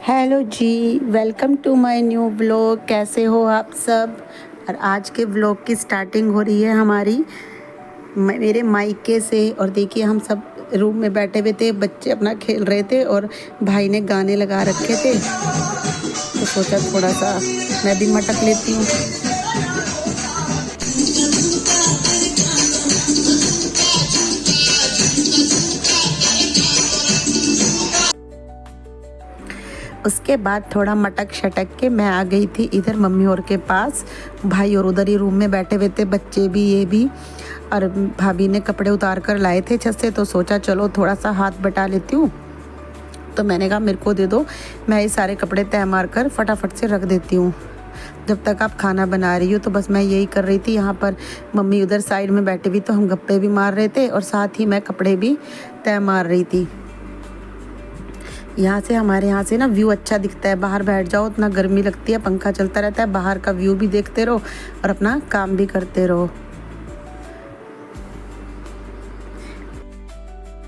Hello ji, welcome to my new vlog. कैसे हो आप सब। और आज के व्लॉग की स्टार्टिंग हो रही है हमारी मेरे मायके से। और देखिए हम सब रूम में बैठे हुए थे, बच्चे अपना खेल रहे थे और भाई ने गाने लगा रखे थे, तो सोचा थोड़ा सा मैं भी मटक लेती हूँ। उसके बाद थोड़ा मटक शटक के मैं आ गई थी इधर मम्मी और के पास। भाई और उधर ही रूम में बैठे हुए थे, बच्चे भी ये भी। और भाभी ने कपड़े उतार कर लाए थे छत से, तो सोचा चलो थोड़ा सा हाथ बटा लेती हूँ। तो मैंने कहा मेरे को दे दो, मैं ये सारे कपड़े तय मार कर फटाफट से रख देती हूँ जब तक आप खाना बना रही हो। तो बस मैं यही कर रही थी। यहाँ पर मम्मी उधर साइड में बैठी हुई, तो हम गप्पे भी मार रहे थे और साथ ही मैं कपड़े भी तय मार रही थी। यहाँ से हमारे यहाँ से ना व्यू अच्छा दिखता है। बाहर बैठ जाओ, उतना गर्मी लगती है, पंखा चलता रहता है, बाहर का व्यू भी देखते रहो और अपना काम भी करते रहो।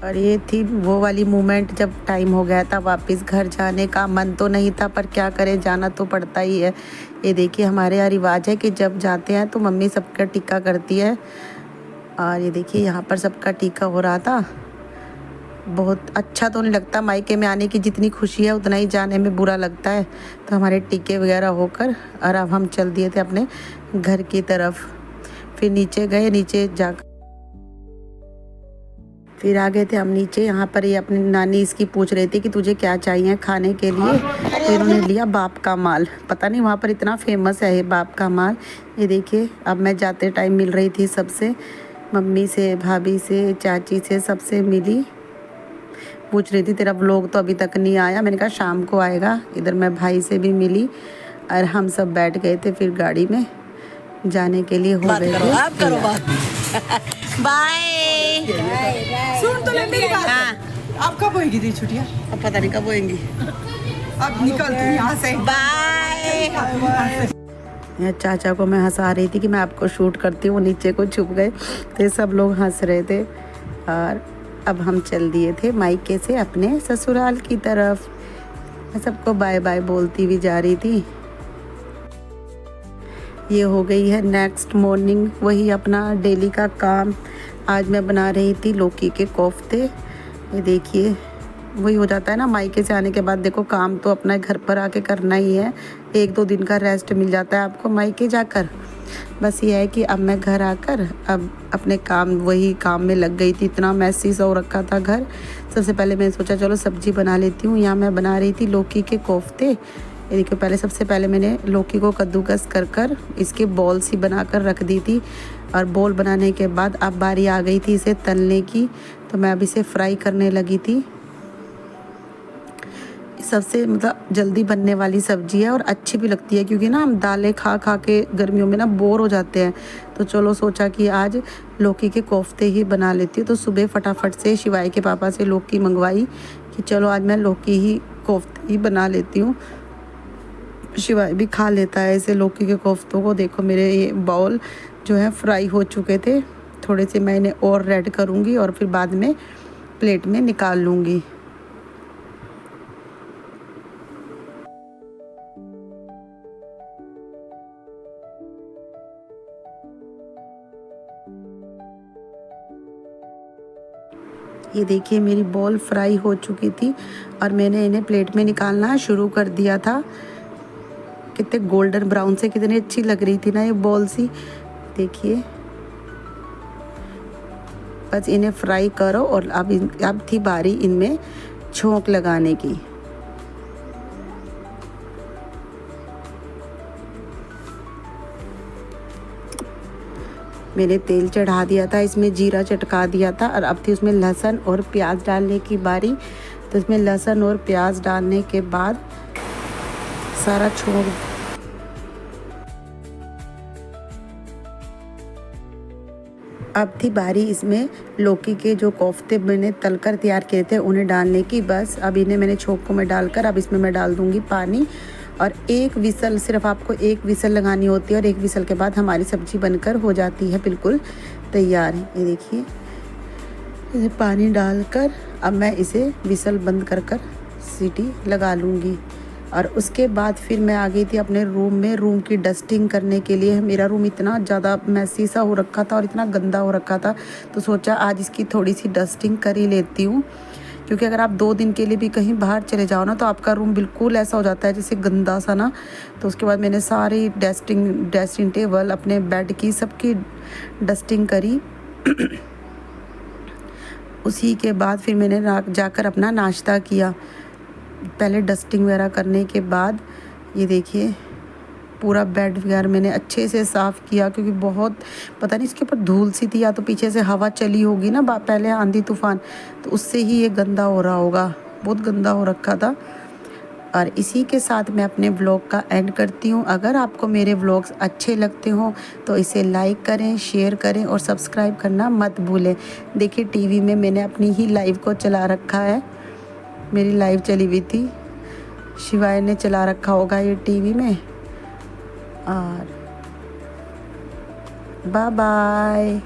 और ये थी वो वाली मोमेंट जब टाइम हो गया था वापस घर जाने का। मन तो नहीं था पर क्या करें, जाना तो पड़ता ही है। ये देखिए हमारे यहाँ रिवाज है कि जब जाते हैं तो मम्मी सबका टीका करती है। और ये देखिए यहाँ पर सबका टीका हो रहा था। बहुत अच्छा तो नहीं लगता, मायके में आने की जितनी खुशी है उतना ही जाने में बुरा लगता है। तो हमारे टीके वगैरह होकर और अब हम चल दिए थे अपने घर की तरफ। फिर नीचे गए, नीचे जाकर फिर आ गए थे हम नीचे। यहाँ पर ये अपनी नानी इसकी पूछ रही थी कि तुझे क्या चाहिए खाने के लिए। तो इन्होंने लिया बाप का माल। पता नहीं वहाँ पर इतना फेमस है ये बाप का माल। ये देखिए अब मैं जाते टाइम मिल रही थी सबसे, मम्मी से, भाभी से, चाची से, सबसे मिली। पूछ रही थी तेरा व्लॉग तो अभी तक नहीं आया। मैंने कहा शाम को आएगा। इधर मैं भाई से भी मिली और हम सब बैठ गए थे फिर गाड़ी में जाने के लिए। हो गए थे आप करो बात। बाय। सुन तो ले मेरी बात। हाँ, आप कब होएगी थी छुट्टियाँ? अब पता नहीं कब होएंगी। अब निकल तू यहाँ से। बाय। यहाँ चाचा को मैं हंसा रही थी कि मैं आपको शूट करती हूँ, नीचे को छुप गए तो सब लोग हंस रहे थे। और अब हम चल दिए थे मायके से अपने ससुराल की तरफ। मैं सबको बाय बाय बोलती हुई जा रही थी। ये हो गई है नेक्स्ट मॉर्निंग, वही अपना डेली का काम। आज मैं बना रही थी लौकी के कोफ्ते। ये देखिए वही हो जाता है ना, मायके से आने के बाद देखो काम तो अपना घर पर आके करना ही है। एक दो दिन का रेस्ट मिल जाता है आपको मायके जाकर। बस ये है कि अब मैं घर आकर अब अपने काम, वही काम में लग गई थी। इतना मैसी सा हो रखा था घर। सबसे पहले मैंने सोचा चलो सब्जी बना लेती हूँ। यहाँ मैं बना रही थी लौकी के कोफ्ते। ये देखिए पहले सबसे पहले मैंने लौकी को कद्दूकस कर कर इसके बॉल सी बनाकर रख दी थी। और बॉल बनाने के बाद अब बारी आ गई थी इसे तलने की। तो मैं अब इसे फ्राई करने लगी थी। सबसे मतलब जल्दी बनने वाली सब्जी है और अच्छी भी लगती है, क्योंकि ना हम दालें खा खा के गर्मियों में ना बोर हो जाते हैं। तो चलो सोचा कि आज लौकी के कोफ्ते ही बना लेती हूँ। तो सुबह फटाफट से शिवाय के पापा से लौकी मंगवाई कि चलो आज मैं लौकी ही कोफ्ते ही बना लेती हूँ। शिवाय भी खा लेता है ऐसे लौकी के कोफ्तों को। देखो मेरे ये बाउल जो है फ्राई हो चुके थे। थोड़े से मैं इन्हें और रेड करूँगी और फिर बाद में प्लेट में निकाल लूँगी। ये देखिए मेरी बॉल फ्राई हो चुकी थी और मैंने इन्हें प्लेट में निकालना शुरू कर दिया था। कितने गोल्डन ब्राउन से कितनी अच्छी लग रही थी ना ये बॉल सी। देखिए बस इन्हें फ्राई करो और अब थी बारी इनमें छोंक लगाने की। मैंने तेल चढ़ा दिया था, इसमें जीरा चटका दिया था और अब थी उसमें लहसुन और प्याज डालने की बारी। तो इसमें लहसुन और प्याज डालने के बाद सारा छोंक अब थी बारी इसमें लौकी के जो कोफ्ते मैंने तलकर तैयार किए थे उन्हें डालने की। बस अब इन्हें मैंने छोंकों में डालकर अब इसमें मैं डाल दूँगी पानी। और एक विसल, सिर्फ आपको एक विसल लगानी होती है और एक विसल के बाद हमारी सब्ज़ी बनकर हो जाती है बिल्कुल तैयार। ये देखिए इसे पानी डालकर अब मैं इसे विसल बंद कर कर सीटी लगा लूँगी। और उसके बाद फिर मैं आ गई थी अपने रूम में, रूम की डस्टिंग करने के लिए। मेरा रूम इतना ज़्यादा मैसी सा हो रखा था और इतना गंदा हो रखा था, तो सोचा आज इसकी थोड़ी सी डस्टिंग कर ही लेती हूँ। क्योंकि अगर आप 2 दिन के लिए भी कहीं बाहर चले जाओ ना, तो आपका रूम बिल्कुल ऐसा हो जाता है जैसे गंदा सा ना। तो उसके बाद मैंने सारी ड्रेसिंग टेबल, अपने बेड की सबकी डस्टिंग करी। उसी के बाद फिर मैंने जाकर अपना नाश्ता किया। पहले डस्टिंग वगैरह करने के बाद ये देखिए पूरा बेड वगैरह मैंने अच्छे से साफ़ किया, क्योंकि बहुत पता नहीं इसके ऊपर धूल सी थी, या तो पीछे से हवा चली होगी ना पहले आंधी तूफान, तो उससे ही ये गंदा हो रहा होगा, बहुत गंदा हो रखा था। और इसी के साथ मैं अपने व्लॉग का एंड करती हूँ। अगर आपको मेरे व्लॉग्स अच्छे लगते हों तो इसे लाइक करें, शेयर करें और सब्सक्राइब करना मत भूलें। देखिए टीवी में मैंने अपनी ही लाइव को चला रखा है, मेरी लाइव चली हुई थी, शिवाय ने चला रखा होगा ये टीवी में। और बाय बाय।